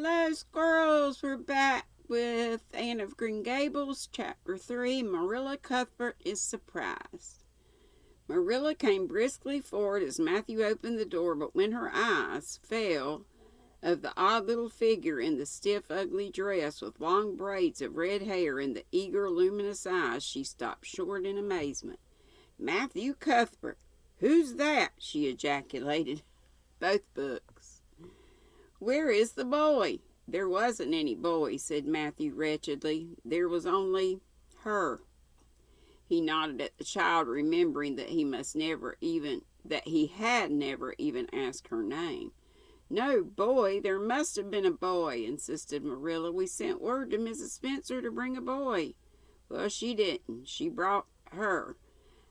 Hello, squirrels. We're back with Anne of Green Gables, Chapter 3. Marilla Cuthbert is Surprised. Marilla came briskly forward as Matthew opened the door, but when her eyes fell of the odd little figure in the stiff, ugly dress with long braids of red hair and the eager, luminous eyes, she stopped short in amazement. Matthew Cuthbert! Who's that? She ejaculated. Both books. Where is the boy? There wasn't any boy, said Matthew wretchedly. There was only her. He nodded at the child, remembering that he had never even asked her name. No boy, there must have been a boy, insisted Marilla. We sent word to Mrs. Spencer to bring a boy. Well, she didn't. She brought her.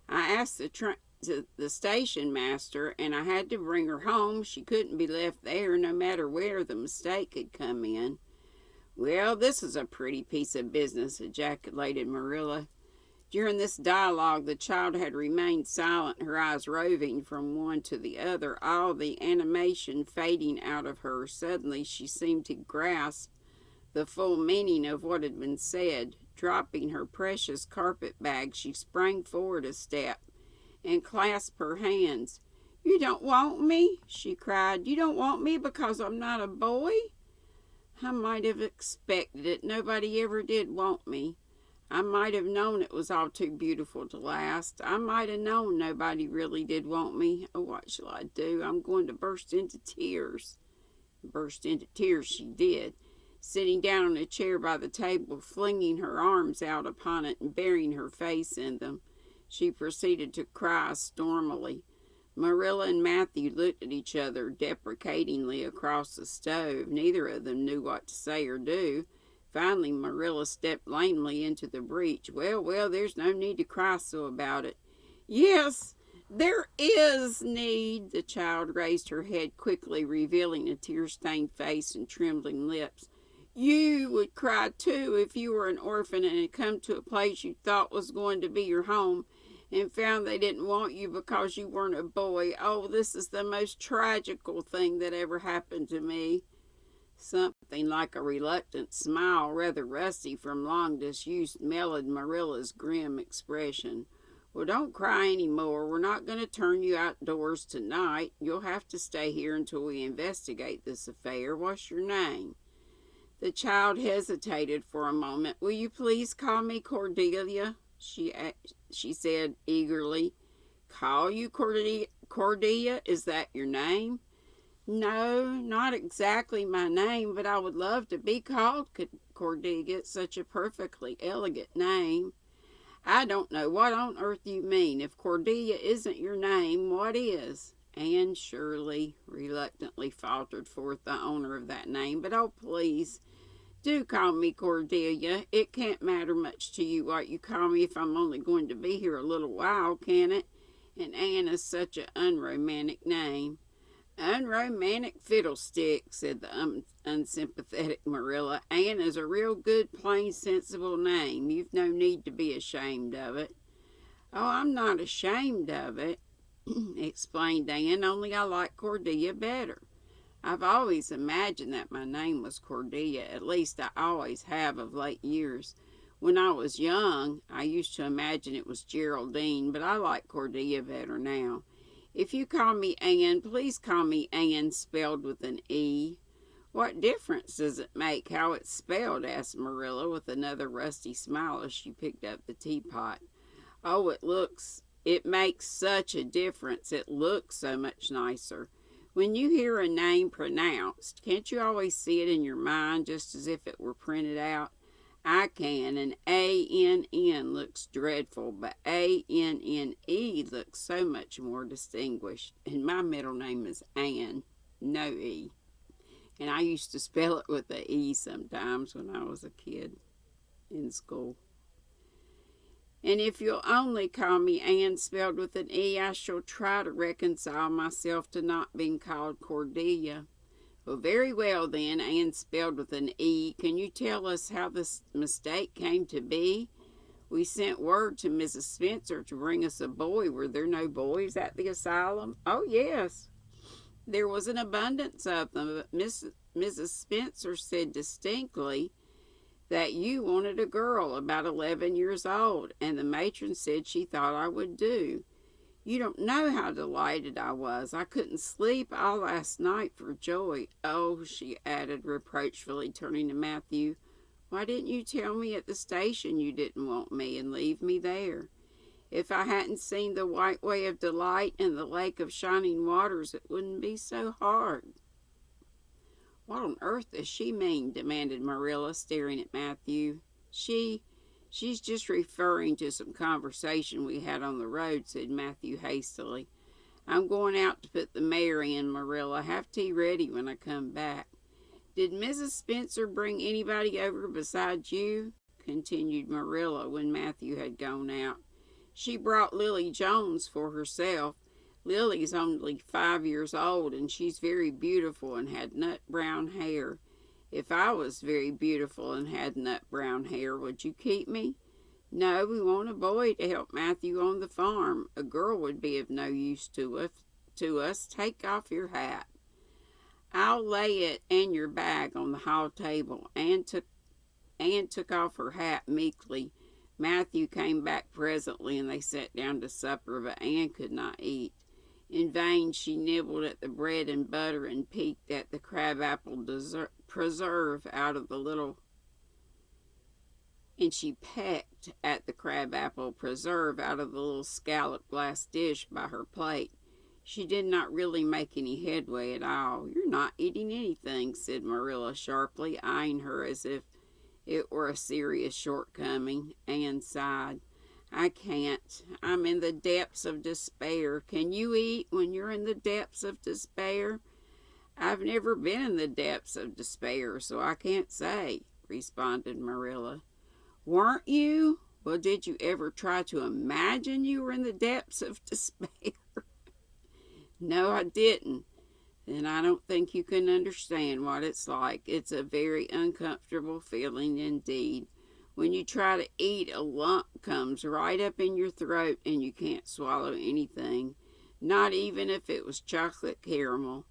I asked the station master, and I had to bring her home. She couldn't be left there, no matter where the mistake had come in. Well, this is a pretty piece of business, ejaculated Marilla. During this dialogue, the child had remained silent, her eyes roving from one to the other, all the animation fading out of her. Suddenly, she seemed to grasp the full meaning of what had been said. Dropping her precious carpet bag, she sprang forward a step and clasped her hands. You don't want me? She cried. You don't want me because I'm not a boy? I might have expected it. Nobody ever did want me. I might have known it was all too beautiful to last. I might have known nobody really did want me. Oh, what shall I do? I'm going to burst into tears. Burst into tears she did, sitting down on a chair by the table, flinging her arms out upon it and burying her face in them. She proceeded to cry stormily. Marilla and Matthew looked at each other deprecatingly across the stove. Neither of them knew what to say or do. Finally, Marilla stepped lamely into the breach. Well, there's no need to cry so about it. Yes, there is need. The child raised her head quickly, revealing a tear-stained face and trembling lips. You would cry, too, if you were an orphan and had come to a place you thought was going to be your home and found they didn't want you because you weren't a boy. Oh, this is the most tragical thing that ever happened to me. Something like a reluctant smile, rather rusty from long disuse, mellowed Marilla's grim expression. Well, don't cry any more. We're not going to turn you outdoors tonight. You'll have to stay here until we investigate this affair. What's your name? The child hesitated for a moment. Will you please call me Cordelia? She said eagerly. Call you Cordelia? Is that your name? No, not exactly my name, but I would love to be called Cordelia. It's such a perfectly elegant name. I don't know what on earth you mean. If Cordelia isn't your name, what is? Anne Shirley reluctantly faltered forth the owner of that name. But oh, please, do call me Cordelia. It can't matter much to you what you call me if I'm only going to be here a little while, can it? And Anne is such an unromantic name. Unromantic fiddlestick, said the unsympathetic Marilla. Anne is a real good, plain, sensible name. You've no need to be ashamed of it. Oh, I'm not ashamed of it, explained Anne, only I like Cordelia better. I've always imagined that my name was Cordelia. At least I always have of late years. When I was young, I used to imagine it was Geraldine, but I like Cordelia better now. If you call me Anne, please call me Anne spelled with an E. What difference does it make how it's spelled? Asked Marilla with another rusty smile as she picked up the teapot. Oh, it makes such a difference. It looks so much nicer. When you hear a name pronounced, can't you always see it in your mind just as if it were printed out? I can, and A-N-N looks dreadful, but A-N-N-E looks so much more distinguished. And my middle name is Anne, no E. And I used to spell it with an E sometimes when I was a kid in school. And if you'll only call me Anne spelled with an E, I shall try to reconcile myself to not being called Cordelia. Well, very well then, Anne spelled with an E. Can you tell us how this mistake came to be? We sent word to Mrs. Spencer to bring us a boy. Were there no boys at the asylum? Oh, yes. There was an abundance of them, but Mrs. Spencer said distinctly that you wanted a girl about 11 years old, and the matron said she thought I would do. You don't know how delighted I was. I couldn't sleep all last night for joy. Oh," she added reproachfully, turning to Matthew, "why didn't you tell me at the station you didn't want me and leave me there? If I hadn't seen the white way of delight and the lake of shining waters, it wouldn't be so hard." "What on earth does she mean?" demanded Marilla, staring at Matthew. She's just referring to some conversation we had on the road," said Matthew hastily. "I'm going out to put the mare in, Marilla. Have tea ready when I come back." "Did Mrs. Spencer bring anybody over besides you?" continued Marilla when Matthew had gone out. "She brought Lily Jones for herself. Lily's only 5 years old, and she's very beautiful and had nut brown hair. If I was very beautiful and had nut brown hair, would you keep me?" "No, we want a boy to help Matthew on the farm. A girl would be of no use to us. Take off your hat." "I'll lay it and your bag on the hall table." Anne took off her hat meekly. Matthew came back presently, and they sat down to supper, but Anne could not eat. In vain she nibbled at the bread and butter and peeked at the crabapple preserve out of the little scalloped glass dish by her plate. She did not really make any headway at all. "You're not eating anything," said Marilla sharply, eyeing her as if it were a serious shortcoming. Anne sighed. "I can't. I'm in the depths of despair. Can you eat when you're in the depths of despair?" "I've never been in the depths of despair, so I can't say," responded Marilla. "Weren't you? Well, did you ever try to imagine you were in the depths of despair?" "No, I didn't." "Then I don't think you can understand what it's like. It's a very uncomfortable feeling indeed. When you try to eat, a lump comes right up in your throat and you can't swallow anything, not even if it was chocolate caramel.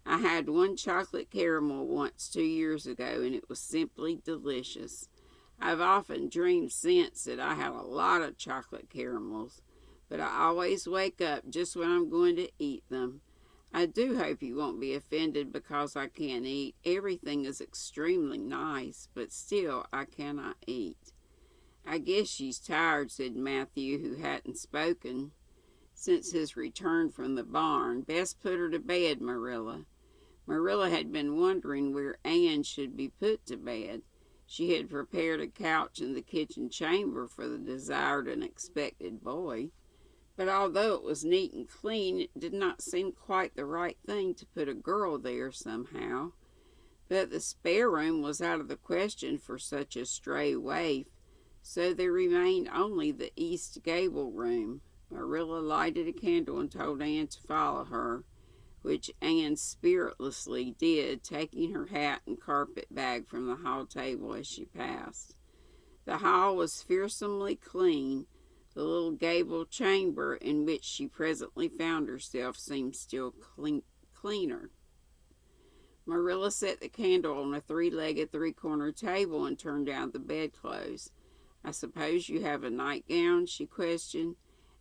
I had one chocolate caramel once 2 years ago, and it was simply delicious. I've often dreamed since that I had a lot of chocolate caramels, but I always wake up just when I'm going to eat them. I do hope you won't be offended because I can't eat. Everything is extremely nice, but still I cannot eat." "I guess she's tired," said Matthew, who hadn't spoken since his return from the barn. "Best put her to bed, Marilla." Marilla had been wondering where Anne should be put to bed. She had prepared a couch in the kitchen chamber for the desired and expected boy. But although it was neat and clean, it did not seem quite the right thing to put a girl there somehow. But the spare room was out of the question for such a stray waif, so there remained only the east gable room. Marilla lighted a candle and told Anne to follow her, which Anne spiritlessly did, taking her hat and carpet bag from the hall table as she passed. The hall was fearsomely clean. The little gable chamber in which she presently found herself seemed still cleaner. Marilla set the candle on a 3-legged 3-cornered table and turned down the bedclothes. "I suppose you have a nightgown?" she questioned.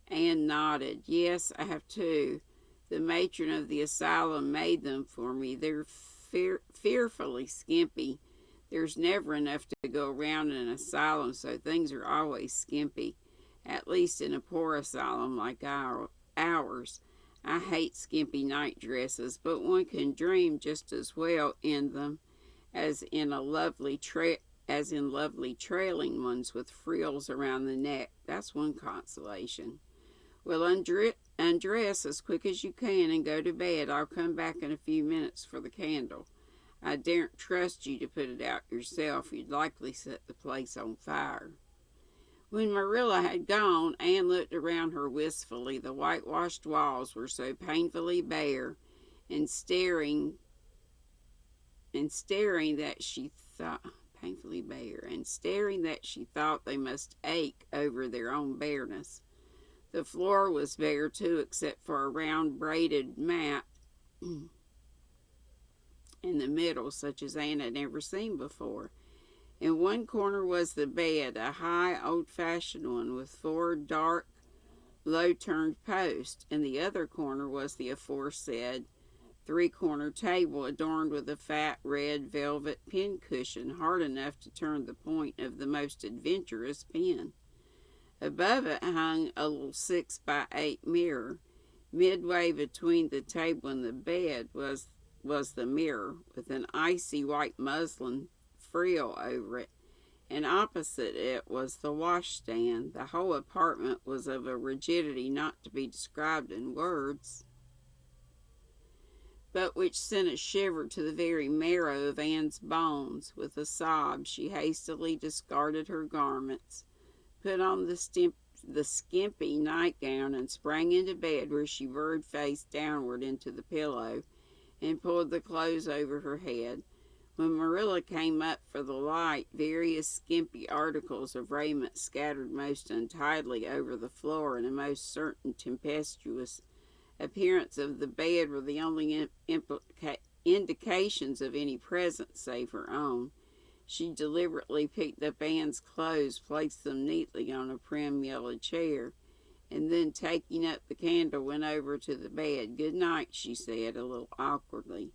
Anne nodded. "Yes, I have 2. The matron of the asylum made them for me. They're fearfully skimpy. There's never enough to go around in an asylum, so things are always skimpy. At least in a poor asylum like ours. I hate skimpy night dresses, but one can dream just as well in them as in lovely trailing ones with frills around the neck. That's one consolation. Well, undress as quick as you can and go to bed. I'll come back in a few minutes for the candle. I daren't trust you to put it out yourself. You'd likely set the place on fire." When Marilla had gone, Anne looked around her wistfully. The whitewashed walls were so painfully bare and staring that she thought they must ache over their own bareness. The floor was bare too, except for a round braided mat in the middle, such as Anne had never seen before. In one corner was the bed, a high, old-fashioned one with 4 dark, low-turned posts. In the other corner was the aforesaid 3-corner table adorned with a fat red velvet pincushion hard enough to turn the point of the most adventurous pen. Above it hung a little 6-by-8 mirror. Midway between the table and the bed was the mirror, with an icy white muslin frill over it, and opposite it was the washstand. The whole apartment was of a rigidity not to be described in words, but which sent a shiver to the very marrow of Anne's bones. With a sob, she hastily discarded her garments, put on the skimpy nightgown, and sprang into bed, where she burrowed face downward into the pillow and pulled the clothes over her head. When Marilla came up for the light, various skimpy articles of raiment scattered most untidily over the floor, and a most certain tempestuous appearance of the bed were the only indications of any presence save her own. She deliberately picked up Anne's clothes, placed them neatly on a prim yellow chair, and then, taking up the candle, went over to the bed. "Good night," she said, a little awkwardly,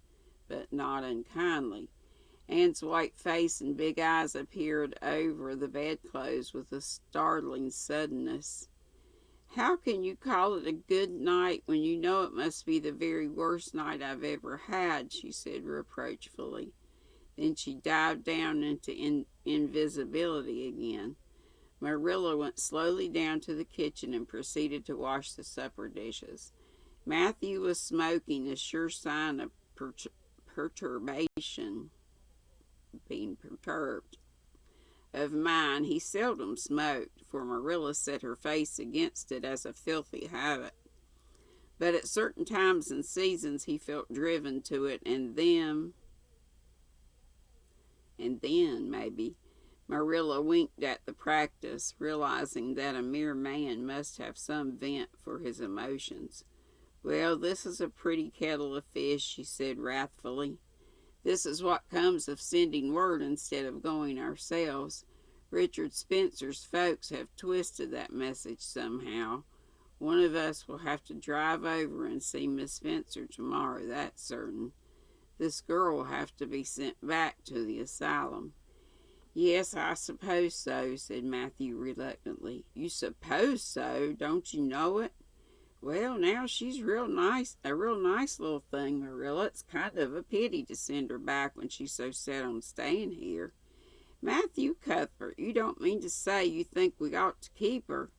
but not unkindly. Anne's white face and big eyes appeared over the bedclothes with a startling suddenness. "How can you call it a good night when you know it must be the very worst night I've ever had?" she said reproachfully. Then she dived down into invisibility again. Marilla went slowly down to the kitchen and proceeded to wash the supper dishes. Matthew was smoking, a sure sign of being perturbed of mind. He seldom smoked, for Marilla set her face against it as a filthy habit. But at certain times and seasons he felt driven to it, and then maybe, Marilla winked at the practice, realizing that a mere man must have some vent for his emotions. "Well, this is a pretty kettle of fish," she said wrathfully. "This is what comes of sending word instead of going ourselves. Richard Spencer's folks have twisted that message somehow. One of us will have to drive over and see Miss Spencer tomorrow, that's certain. This girl will have to be sent back to the asylum." "Yes, I suppose so," said Matthew reluctantly. "You suppose so? Don't you know it?" "Well, now, she's a real nice little thing, Marilla. It's kind of a pity to send her back when she's so set on staying here." "Matthew Cuthbert, you don't mean to say you think we ought to keep her?"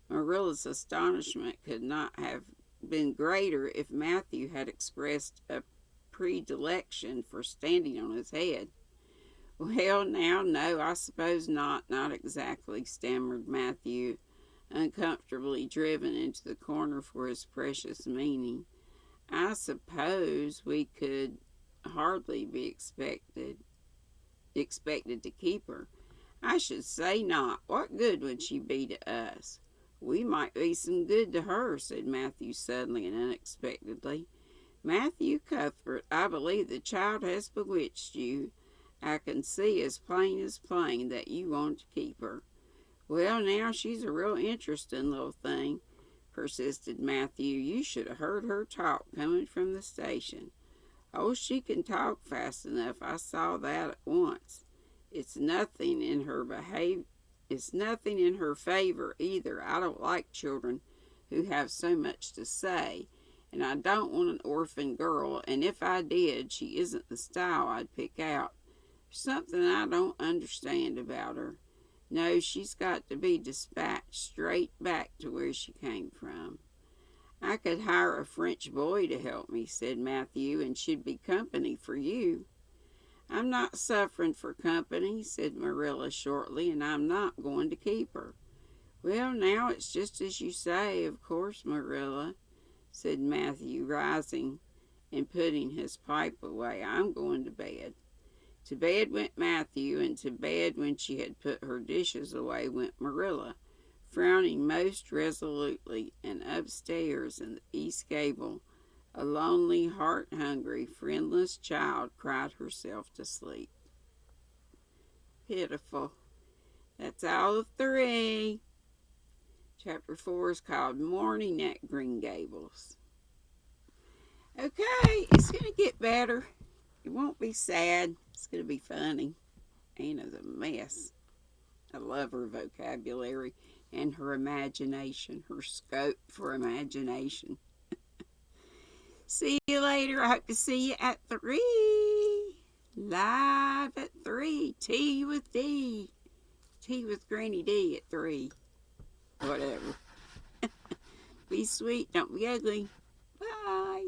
Marilla's astonishment could not have been greater if Matthew had expressed a predilection for standing on his head. "Well, now, no, I suppose not exactly," stammered Matthew, uncomfortably driven into the corner for his precious meaning. "I suppose we could hardly be expected to keep her." "I should say not. What good would she be to us?" "We might be some good to her," said Matthew suddenly and unexpectedly. "Matthew Cuthbert, I believe the child has bewitched you. I can see as plain that you want to keep her." "Well, now, she's a real interesting little thing," persisted Matthew. "You should have heard her talk coming from the station." "Oh, she can talk fast enough. I saw that at once. It's nothing in her favor either. I don't like children who have so much to say, and I don't want an orphan girl, and if I did, she isn't the style I'd pick out. There's something I don't understand about her. No, she's got to be dispatched straight back to where she came from." "I could hire a French boy to help me," said Matthew, "and she'd be company for you." "I'm not suffering for company," said Marilla shortly, "and I'm not going to keep her." "Well, now, it's just as you say, of course, Marilla," said Matthew, rising and putting his pipe away. "I'm going to bed." To bed went Matthew, and to bed, when she had put her dishes away, went Marilla, frowning most resolutely, and upstairs in the east gable A lonely, heart-hungry, friendless child cried herself to sleep. Pitiful. That's all of 3. Chapter 4 is called Morning at Green Gables. Okay, it's going to get better. It won't be sad. It's going to be funny. Anna's a mess. I love her vocabulary and her imagination, her scope for imagination. See you later. I hope to see you at 3. Live at 3. Tea with Dee. Tea with GrannyDee at 3. Whatever. Be sweet. Don't be ugly. Bye.